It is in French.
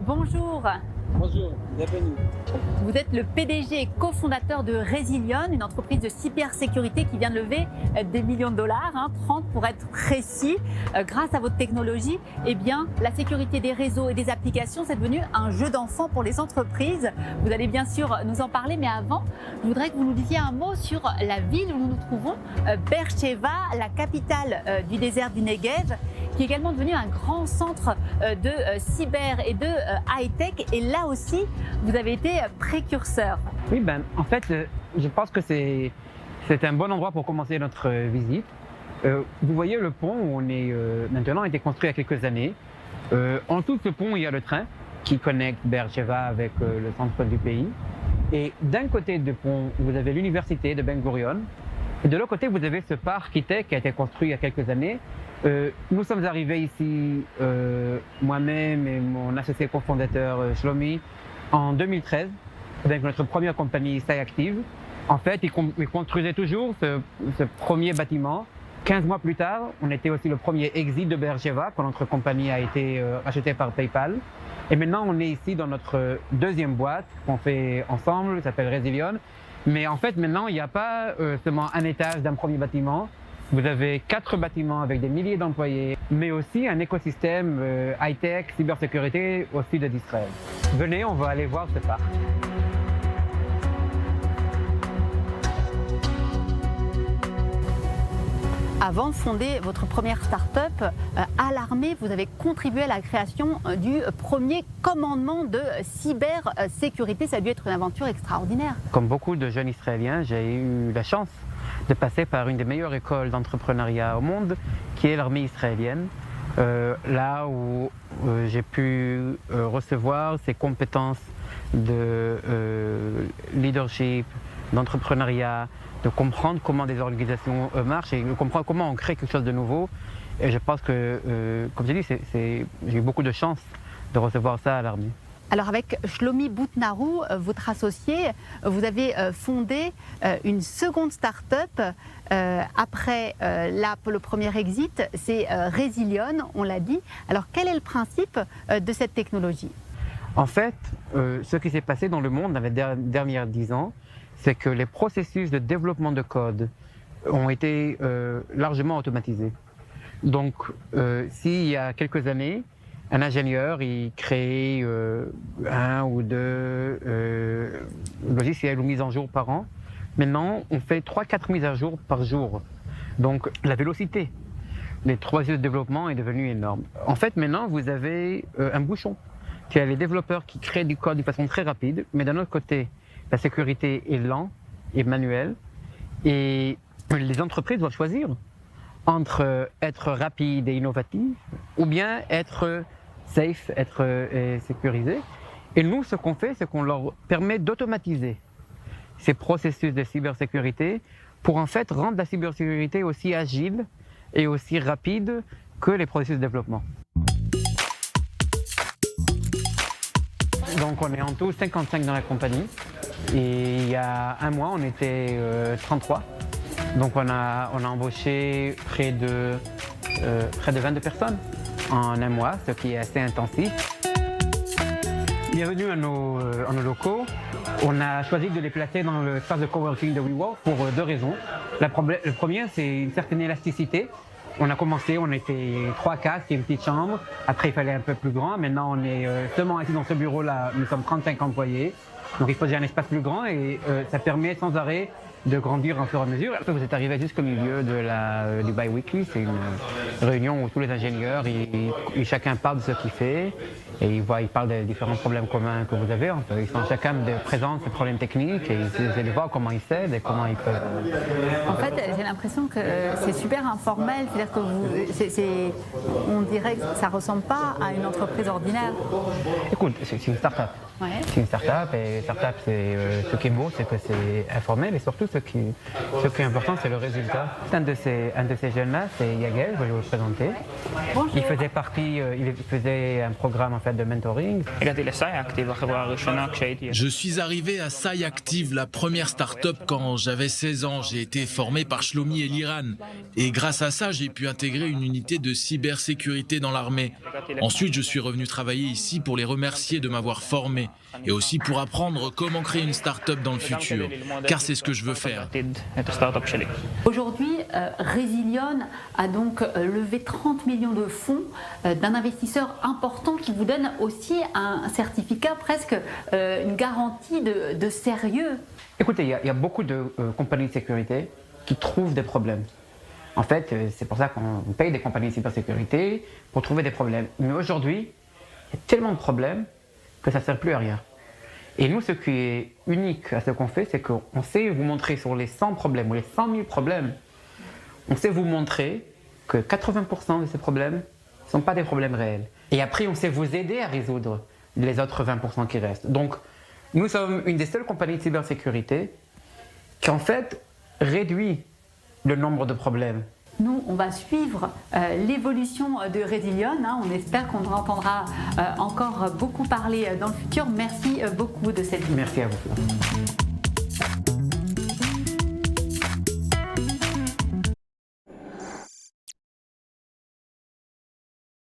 Bonjour. Bonjour, bienvenue. Vous êtes le PDG et cofondateur de Resilion, une entreprise de cybersécurité qui vient de lever des millions de dollars, 30 pour être précis. Grâce à votre technologie, eh bien, la sécurité des réseaux et des applications, c'est devenu un jeu d'enfant pour les entreprises. Vous allez bien sûr nous en parler, mais avant, je voudrais que vous nous disiez un mot sur la ville où nous nous trouvons, Beersheva, la capitale du désert du Negev, qui est également devenu un grand centre de cyber et de high-tech. Et là aussi, vous avez été précurseur. Oui, en fait, je pense que c'est un bon endroit pour commencer notre visite. Vous voyez le pont où on est maintenant a été construit il y a quelques années. En dessous de ce pont, il y a le train qui connecte Beersheva avec le centre du pays. Et d'un côté du pont, vous avez l'université de Ben Gurion. Et de l'autre côté, vous avez ce parc qui a été construit il y a quelques années. Nous sommes arrivés ici, moi-même et mon associé cofondateur Shlomi, en 2013, avec notre première compagnie SciActive. En fait, ils construisaient toujours ce premier bâtiment. 15 mois plus tard, on était aussi le premier exit de Beersheva, quand notre compagnie a été rachetée par PayPal. Et maintenant, on est ici dans notre deuxième boîte qu'on fait ensemble, ça s'appelle Resilion. Mais en fait, maintenant, il n'y a pas seulement un étage d'un premier bâtiment. Vous avez 4 bâtiments avec des milliers d'employés, mais aussi un écosystème high-tech, cybersécurité au sud d'Israël. Venez, on va aller voir ce parc. Avant de fonder votre première start-up, à l'armée, vous avez contribué à la création du premier commandement de cybersécurité. Ça a dû être une aventure extraordinaire. Comme beaucoup de jeunes Israéliens, j'ai eu la chance de passer par une des meilleures écoles d'entrepreneuriat au monde, qui est l'armée israélienne. Là où j'ai pu recevoir ces compétences de leadership, d'entrepreneuriat, de comprendre comment des organisations marchent et de comprendre comment on crée quelque chose de nouveau. Et je pense que, comme j'ai dit, j'ai eu beaucoup de chance de recevoir ça à l'armée. Alors avec Shlomi Boutnarou, votre associé, vous avez fondé une seconde start-up après le premier exit, c'est Resilion, on l'a dit. Alors quel est le principe de cette technologie? En fait, ce qui s'est passé dans le monde dans les dernières 10 ans, c'est que les processus de développement de code ont été largement automatisés. Donc, s'il y a quelques années, un ingénieur, il crée 1 ou 2 logiciels ou mises en jour par an. Maintenant, on fait 3-4 mises à jour par jour. Donc, la vélocité des processus de développement est devenue énorme. En fait, maintenant, vous avez un bouchon. Tu as les développeurs qui créent du code de façon très rapide, mais d'un autre côté, la sécurité est lente et manuelle. Et les entreprises doivent choisir entre être rapide et innovative ou bien être safe, être sécurisé. Et nous, ce qu'on fait, c'est qu'on leur permet d'automatiser ces processus de cybersécurité pour en fait rendre la cybersécurité aussi agile et aussi rapide que les processus de développement. Donc on est en tout 55 dans la compagnie et il y a un mois on était 33. Donc on a embauché près de 22 personnes en un mois, ce qui est assez intensif. Bienvenue à nos locaux. On a choisi de les placer dans le espace de coworking de WeWork pour 2 raisons. La première, c'est une certaine élasticité. On a commencé, on était 3-4, c'est une petite chambre. Après, il fallait un peu plus grand. Maintenant, on est seulement assis dans ce bureau-là. Nous sommes 35 employés. Donc, il faut déjà un espace plus grand et ça permet sans arrêt de grandir au fur et à mesure. Après, vous êtes arrivé jusqu'au milieu du Bi-Weekly. C'est une réunion où tous les ingénieurs, chacun parle de ce qu'il fait et ils parlent des différents problèmes communs que vous avez. Ils sont chacun présents ces problèmes techniques et ils essaient de voir comment ils s'aident et comment ils peuvent. En fait, j'ai l'impression que c'est super informel, c'est-à-dire que on dirait que ça ne ressemble pas à une entreprise ordinaire. Écoute, c'est une start-up. Ouais. C'est une start-up et les startups, c'est ce qui est beau, c'est que c'est informel, et surtout ce qui est important, c'est le résultat. Un de ces jeunes-là, c'est Yagel, je vais vous le présenter. Bonjour. Il faisait un programme en fait de mentoring. Je suis arrivé à SciActive, la première start-up, quand j'avais 16 ans. J'ai été formé par Shlomi et Liran. Et grâce à ça, j'ai pu intégrer une unité de cybersécurité dans l'armée. Ensuite, je suis revenu travailler ici pour les remercier de m'avoir formé et aussi pour apprendre comment créer une start-up dans le futur, car c'est ce que je veux faire. Aujourd'hui, Resilion a donc levé 30 millions de fonds d'un investisseur important qui vous donne aussi un certificat, presque une garantie de sérieux. Écoutez, il y a beaucoup de compagnies de sécurité qui trouvent des problèmes. En fait, c'est pour ça qu'on paye des compagnies de cybersécurité pour trouver des problèmes. Mais aujourd'hui, il y a tellement de problèmes que ça ne sert plus à rien. Et nous, ce qui est unique à ce qu'on fait, c'est qu'on sait vous montrer sur les 100 problèmes ou les 100 000 problèmes, on sait vous montrer que 80% de ces problèmes ne sont pas des problèmes réels. Et après, on sait vous aider à résoudre les autres 20% qui restent. Donc, nous sommes une des seules compagnies de cybersécurité qui, en fait, réduit le nombre de problèmes. Nous, on va suivre l'évolution de Resilion. On espère qu'on entendra encore beaucoup parler dans le futur. Merci beaucoup de cette vidéo. Merci à vous.